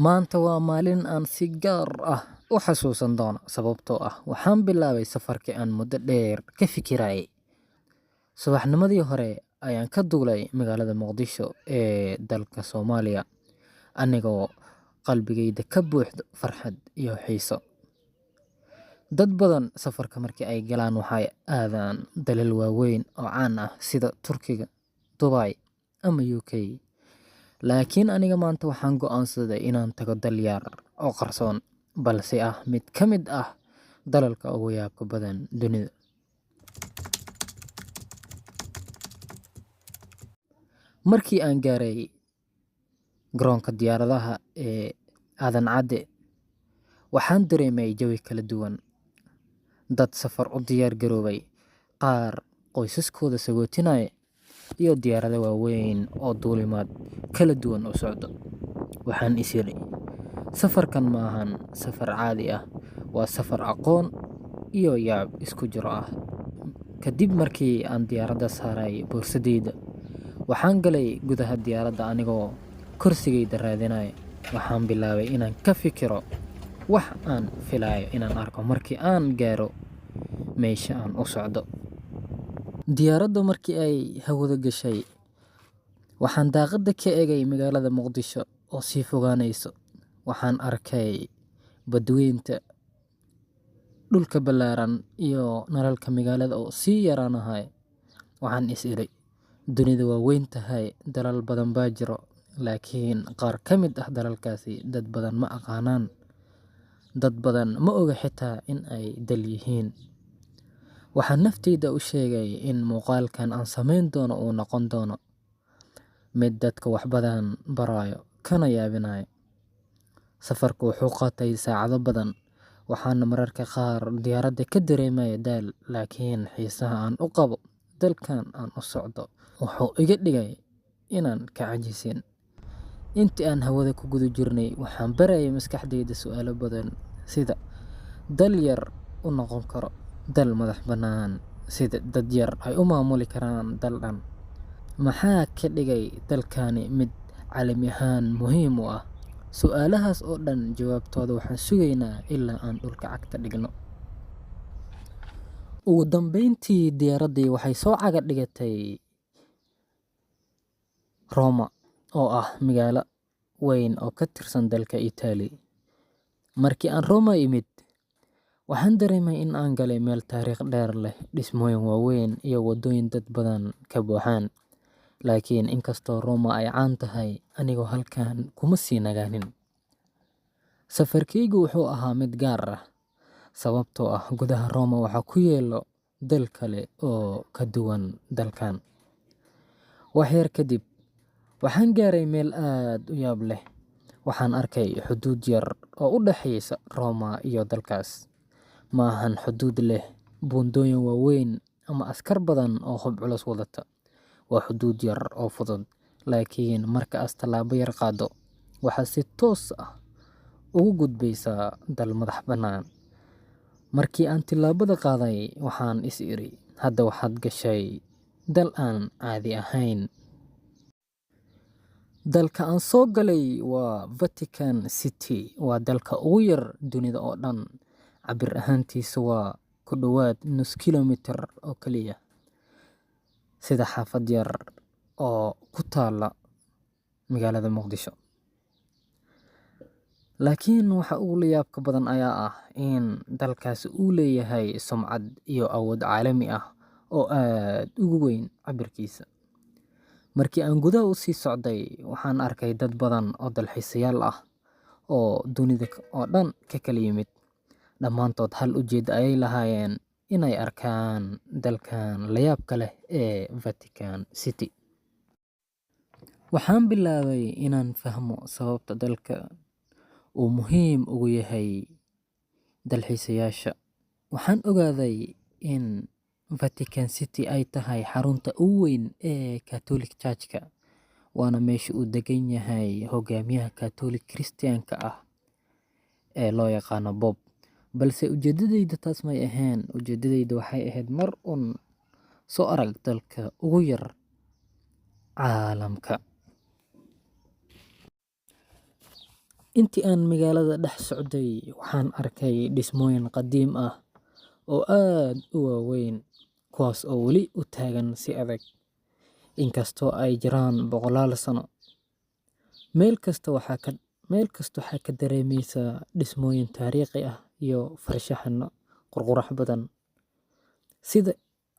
Maanta waa maalin aan si gaar ah u xasuusan doono sababtoo ah waxaan bilaabay safarkii aan muddo dheer ka fikirayay. Subaxnimadii hore ayaan ka duulay magaalada Muqdisho ee dalka Soomaaliya, anigoo qalbigayda ka buuxdo farxad iyo xiiso. Dad badan safarka markii ay galaan waxay aadaan dalal waaweyn oo caan ah sida Turkiga, Dubai ama UK. Laakiin aniga maanta waxaan go'aansaday inaan tago dal yar oo qarsoon, balse ah mid ka mid ah dalalka ugu yaabka badan dunida. Markii aan gaaray garoonka diyaaradaha ee Aadan Cadde, waxaan dareemay jawi kala duwan. Dad safar u diyaar garoobay, qaar qoysaskooda sagootinaya, iyo diyaarado waaweyn oo duulimaad kala duwan u socdo. Waxaan is iri, safarkan ma ahan safar caadi ah, waa safar aqoon iyo yaab isku jiro ah. Kadib markii aan diyaaradda saaray boorsadayda, waxaan galay gudaha diyaaradda anigoo kursigayda raadinaya. Waxaan bilaabay inaan ka fikiro wax aan filayo inaan arko markii aan gaaro meesha aan u socdo. Diyaaraddu markii ay hawada gashay, waxaan daaqadda ka eegay magaalada Muqdisho oo sii fogaanayso. Waxaan arkay badweynta, dhulka ballaaran iyo nalalka magaalada oo sii yaraanaya. Waxaan is iri, dunidu waa weyn tahay, dalal badan baa jiro, laakiin qaar ka mid ah dalalkaasi dad badan ma aqaanaan. Dad badan ma oga xitaa in ay dal yihiin. Waxaan naftayda u sheegay in muuqaalkan aan samayn doono uu noqon doono mid dadka wax badan barayo kana yaabinayo. Safarku wuxuu qaatay saacado badan, waxaana mararka qaar diyaaradda ka dareemaya daal, laakiin xiisaha aan u qabo dalkan aan u socdo wuxuu iga dhigay inaan ka cajisin. Intii aan hawada ku guda jirnay, waxaan barayay maskaxdayda su'aalo badan sida dal yar u noqon karo dal madax bannaan, sida dad yar ay u maamuli karaan dal dhan, maxaa ka dhigay dalkani mid caalami ahaan muhiim u ah. Su'aalahaas oo dhan jawaabtooda waxaan sugaynaa ilaa aan dhulka cagta dhigno. Ugu dambeyntii diyaaraddii waxay soo caga dhigatay Roma, oo ah magaalo weyn oo ka tirsan dalka Italy. Markii aan Roma imid, waxaan dareemay in aan galay meel taariikh dheer leh, dhismooyin waaweyn iyo waddooyin dad badan ka buuxaan. Laakiin inkastoo Roma ay caan tahay, anigoo halkan kuma sii nagaanin. Safarkaygu wuxuu ahaa mid gaar ah, sababtoo ah gudaha Roma waxaa ku yaalo dal kale oo ka duwan dalkan. Wax yar kadib, waxaan gaaray meel aad u yaab leh. Waxaan arkay xuduud yar oo u dhaxaysa Roma iyo dalkaas. Ma ahan xuduud leh buundooyin waaweyn ama askar badan oo hub culus wadata. Waa xuduud yar oo fudud, laakiin marka aad tallaabo yar qaaddo, waxaad si toos ah ugu gudbaysaa dal madax bannaan. Markii aan tillaabada qaaday, waxaan is iri, hadda waxaad gashay dal aan caadi ahayn. Dalka aan soo galay waa Vatican City, waa dalka ugu yar dunida oo dhan. Cabir ahaantiisa waa ku dhowaad nus kiiloomitir oo kaliya, sida xaafad yar oo ku taalla magaalada Muqdisho. Laakiin waxa ugu la yaabka badan ayaa ah in dalkaasi uu leeyahay sumcad iyo awood caalami ah oo aad uga weyn cabirkiisa. Markii aan gudaha u sii socday, waxaan arkay dad badan oo dalxiisayaal ah oo dunida oo dhan ka kala yimid. Dhammaantood hal ujeeddo ayay lahaayeen, inay arkaan dalkan la yaabka leh ee Vatican City. Waxaan bilaabay inaan fahmo sababta dalka uu muhiim ugu yahay dalxiisayaasha. Waxaan ogaaday in Vatican City ay tahay xarunta ugu weyn ee Catholic Church-ka, waana meesha uu degan yahay hogaamiyaha Catholic Kiristaanka ah ee loo yaqaano Pope. Balse ujeeddadayda taas may ahayn. Ujeeddadayda waxay ahayd mar uun soo arag dalka ugu yar caalamka. intii aan magaalada dhex socday waxaan arkay dhismooyin qadiim ah oo aad u waaweyn, kuwaas oo weli u taagan si adag inkastoo ay jiraan boqolaal sano. Meel kasta waxaa ka dareemaysaa dhismooyin taariikhi ah iyo farshaxanno qurqurux badan, sida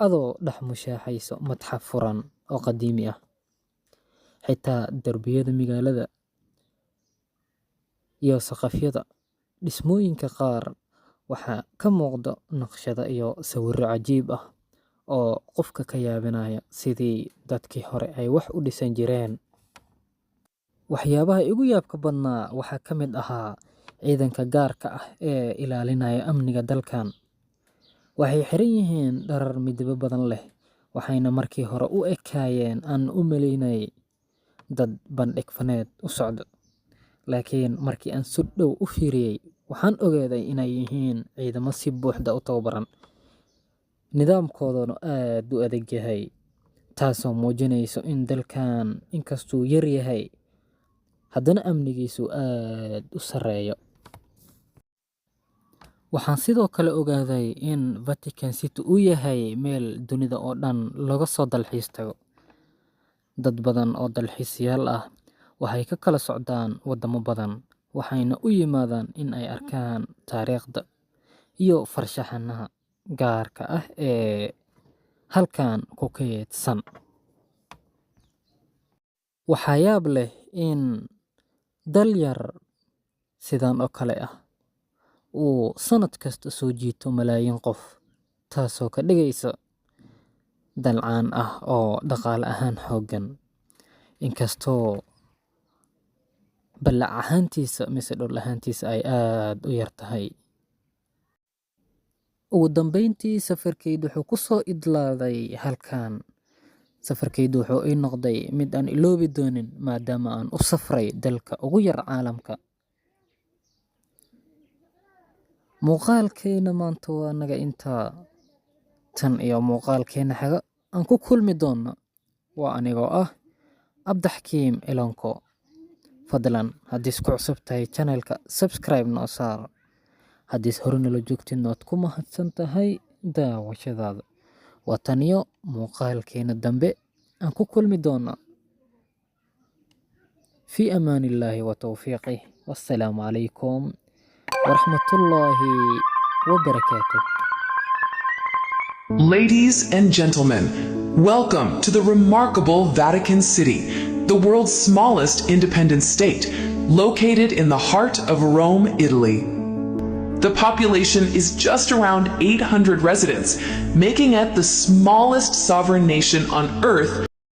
adoo dhex mushaaxayso matxaf furan oo qadiimi ah. Xitaa darbiyada magaalada iyo saqafyada dhismooyinka qaar waxaa ka muuqda naqshado iyo sawirro cajiib ah oo qofka ka yaabinaya sidii dadkii hore ay wax u dhisan jireen. Waxyaabaha igu yaabka badnaa waxaa ka mid ahaa ciidanka gaarka ah ee ilaalinaya amniga dalkan. Waxay xiran yihiin dharar midabo badan leh, waxayna markii hore u ekaayeen aan u malaynayay dad bandhig faneed u socda. Laakiin markii aan si dhow u fiiriyay, waxaan ogaaday inay yihiin ciidamo si buuxda u tababaran, nidaamkooduna aad u adag yahay, taasoo muujinayso in dalkan inkastuu yar yahay, haddana amnigiisu aad u sarreeyo. Waxaan sidoo kale ogaaday in Vatican City uu yahay meel dunida oo dhan laga soo dalxiis tago. Dad badan oo dalxiisayaal ah waxay ka kala socdaan wadamo badan, waxayna u yimaadaan in ay arkaan taariikhda iyo farshaxanada gaarka ah ee halkan ku kaydsan. Waxaa yaab leh in dal yar sidan oo kale ah uu sanad kasta soo jiito malaayiin qof, taasoo ka dhigaysa dal caan ah oo dhaqaale ahaan xooggan, inkastoo ballac ahaantiisa mise dhul ahaantiisa ay aad u yar tahay. Ugu dambeyntii, safarkaydu wuxuu ku soo idlaaday halkan. Safarkaydu wuxuu ii noqday mid aan iloobi doonin, maadaama aan u safray dalka ugu yar caalamka. Muuqaalkeena maanta waa naga intaa. Tan iyo muuqaalkeena xiga aan ku kulmi doono waa anigoo ah Abdaxkiim Elonko. Fadlan haddii isku cusub tahay channelka, subscribe noo saar. Haddii hore nala joogtin waad ku mahadsan tahay daawashadaada. Waa tan iyo muuqaalkeena dambe aan ku kulmi doono. في أمان الله وتوفيقه، والسلام عليكم ورحمة الله وبركاته. Ladies and gentlemen, welcome to the remarkable Vatican City, the world's smallest independent state, located in the heart of Rome, Italy. The population is just around 800 residents, making it the smallest sovereign nation on Earth